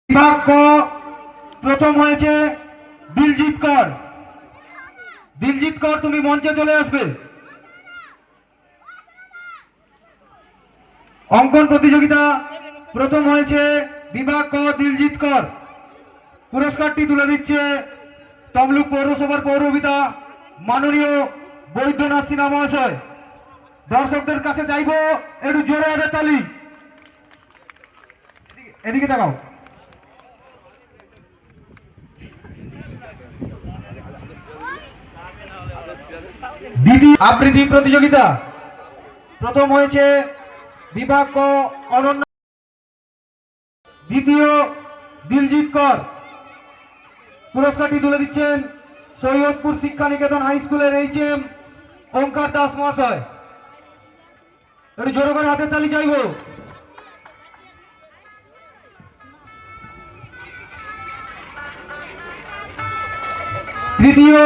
বিভাগ ক প্রথম হয়েছে দিলজিৎ কর। দিলজিৎ কর, তুমি মঞ্চে চলে আসবে। অঙ্কন প্রতিযোগিতা প্রথম হয়েছে বিভাগ ক দিলজিৎ কর। পুরস্কারটি তুলে দিচ্ছে তমলুক পৌরসভার পৌরপিতা মাননীয় বৈদ্যনাথ সিনহা মহাশয়। দর্শকদের কাছে চাইবো একটু জোরে হাতের তালি। এদিকে দেখাও। দ্বিতীয় আবৃত্তি প্রতিযোগিতা প্রথম হয়েছে বিভাগ ক অনন্য, দ্বিতীয় দিলজিৎ কর। পুরস্কারটি তুলে দিচ্ছেন সৈয়দপুর শিক্ষা নিকেতন হাই স্কুলের এইচএম ওঙ্কার দাস মহাশয়। একটু জোরে করে হাতের তালি চাইব। তৃতীয়